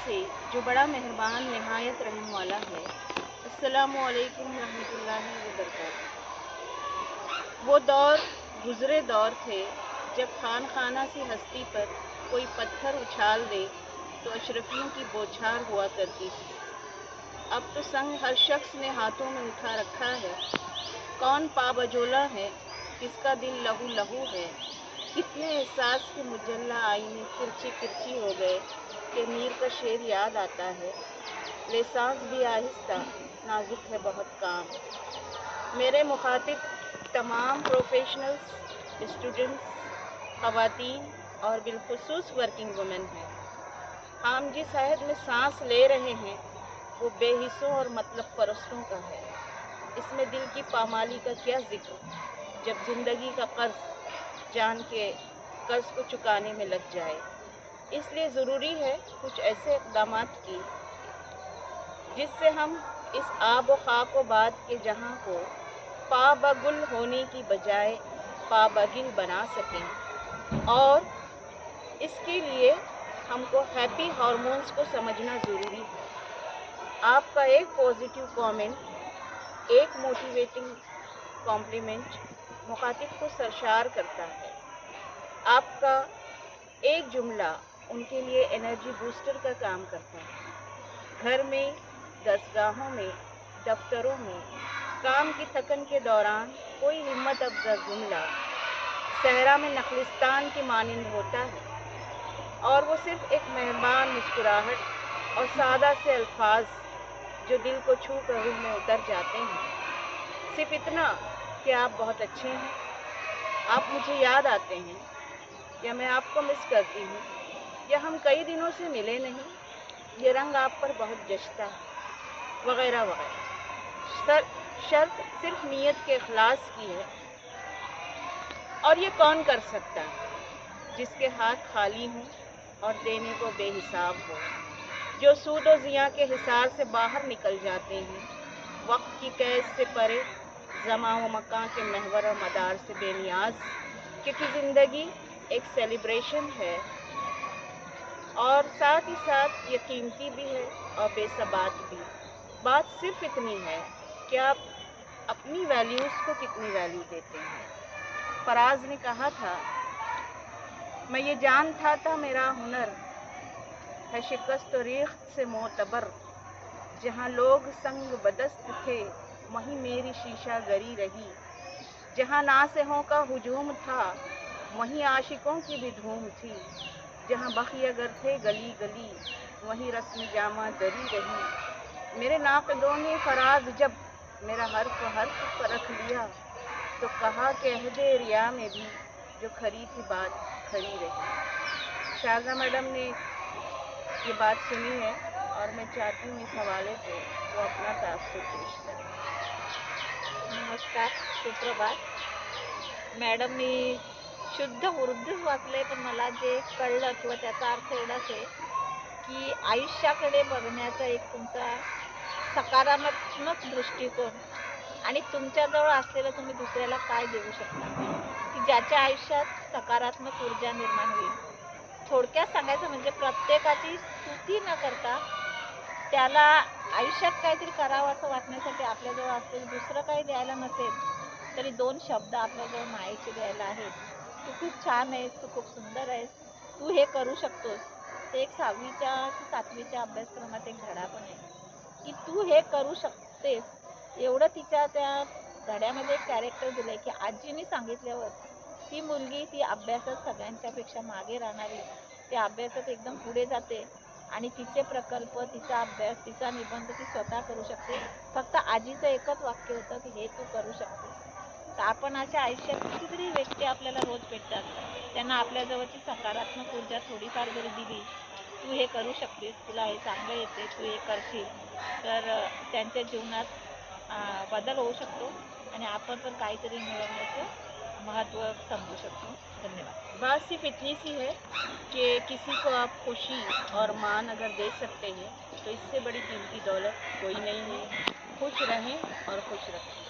से जो बड़ा मेहरबान नहायत रहम वाला है। अस्सलामु अलैकुम रहमतुल्लाहि व बरकातहू। वो दौर गुज़रे दौर थे जब खान खाना सी हस्ती पर कोई पत्थर उछाल दे तो अशरफियों की बौछार हुआ करती थी। अब तो संग हर शख्स ने हाथों में उठा रखा है। कौन पाबजोला है, किसका दिल लहू लहू है। कितने एहसास के मुजल्ला आईने किरची किरची हो गए कि मीर का शेर याद आता है। लिसांस भी आहिस्ता नाजुक है बहुत काम। मेरे मुखातिब तमाम प्रोफेशनल्स, स्टूडेंट्स, ख़वातीन और बिलखुसूस वर्किंग वुमेन हैं। हम जिस शहद में सांस ले रहे हैं वो बेहिस्सों और मतलब परस्तों का है। इसमें दिल की पामाली का क्या जिक्र जब ज़िंदगी का कर्ज जान के कर्ज को चुकाने में लग जाए। इसलिए ज़रूरी है कुछ ऐसे इक़दामात की जिससे हम इस आब व खाक व बात के जहां को पाबगुल होने की बजाय पाबगिल बना सकें। और इसके लिए हमको हैप्पी हार्मोन्स को समझना ज़रूरी है। आपका एक पॉजिटिव कमेंट, एक मोटिवेटिंग कॉम्प्लीमेंट मुखातिब को सरशार करता है। आपका एक जुमला उनके लिए एनर्जी बूस्टर का काम करता है। घर में, दरसगाहों में, दफ्तरों में काम की थकन के दौरान कोई हिम्मत अफजा जुमला सहरा में नखलिस्तान के मानिंद होता है और वो सिर्फ एक मेहरबान मुस्कुराहट और सादा से अल्फाज जो दिल को छू कर रूह में उतर जाते हैं। सिर्फ इतना कि आप बहुत अच्छे हैं, आप मुझे याद आते हैं, या मैं आपको मिस करती हूँ, या हम कई दिनों से मिले नहीं, ये रंग आप पर बहुत जचता है, वगैरह वगैरह। शर्त सिर्फ नीयत के इखलास की है। और ये कौन कर सकता है जिसके हाथ खाली हों और देने को बेहिसाब हो, जो सूद व ज़िया के हिसार से बाहर निकल जाते हैं, वक्त की कैद से परे, ज़मा व मकां के महवर और मदार से बेनियाज। क्योंकि ज़िंदगी एक सेलिब्रेशन है और साथ ही साथ ये कीमती भी है और बेसबात भी। बात सिर्फ इतनी है कि आप अपनी वैल्यूज़ को कितनी वैल्यू देते हैं। फराज ने कहा था, मैं ये जानता था मेरा हुनर है शिकस्त और रेख्त से मोतबर। जहाँ लोग संग बदस्त थे वहीं मेरी शीशा गरी रही। जहाँ नासिहों का हुजूम था वहीं आशिकों की भी धूम थी। जहाँ बखियागर थे गली गली वहीं रस्म जामा दरी रही। मेरे नाक़िदों ने फराज जब मेरा हर्फ परख लिया तो कहा कि अहदे रिया में भी जो खरी थी बात खरी रही। शारदा मैडम ने ये बात सुनी है और मैं चाहती हूँ इस हवाले से वो अपना तासुर पेश करें। नमस्कार, सुप्रभात। मॅडमनी शुद्ध उर्दूच वाचलंय, पण मला जे कळलं किंवा त्याचा अर्थ एवढाच आहे की आयुष्याकडे बघण्याचा एक तुमचा सकारात्मक दृष्टिकोन आणि तुमच्याजवळ असलेलं तुम्ही दुसऱ्याला काय देऊ शकता की ज्याच्या आयुष्यात सकारात्मक ऊर्जा निर्माण होईल. थोडक्यात सांगायचं म्हणजे प्रत्येकाची स्तुती न करता त्याला आयुष्यात काहीतरी करावं असं वाटण्यासाठी आपल्याजवळ असलेलं दुसरं काही द्यायला नसेल तरी 2 शब्द आपल्याजवळ मायेचे द्यायला आहेत. तू खूप छान आहेस, तू खूप सुंदर आहेस, तू हे करू शकतोस. ते एक 6वीच्या की 7वीच्या अभ्यासक्रमात एक धडा पण आहे की तू हे करू शकतेस. एवढं तिच्या त्या धड्यामध्ये एक कॅरेक्टर दिलंय की आजीने सांगितल्यावर ती मुलगी ती अभ्यासात सगळ्यांच्यापेक्षा मागे राहणारी त्या अभ्यासात एकदम पुढे जाते आणि तिचे प्रकल्प, तिचा अभ्यास, तिचा निबंध ती स्वतः करू शकते. फक्त आजीचं एकच वाक्य होतं की हे तू करू शकतेस. तर आपण अशा आयुष्यात कितीतरी व्यक्ती आपल्याला रोज भेटतात, त्यांना आपल्याजवळची सकारात्मक ऊर्जा थोडीफार जरी दिली, तू हे करू शकतेस, तुला हे चांगलं येते, तू हे करशील, तर त्यांच्या जीवनात बदल होऊ शकतो आणि आपण पण काहीतरी मिळवण्याचं महत्त्व समजू शकतो. धन्यवाद. बात सिर्फ इतनी सी है कि किसी को आप खुशी और मान अगर दे सकते हैं तो इससे बड़ी कीमती दौलत कोई नहीं है। खुश रहें और खुश रखें।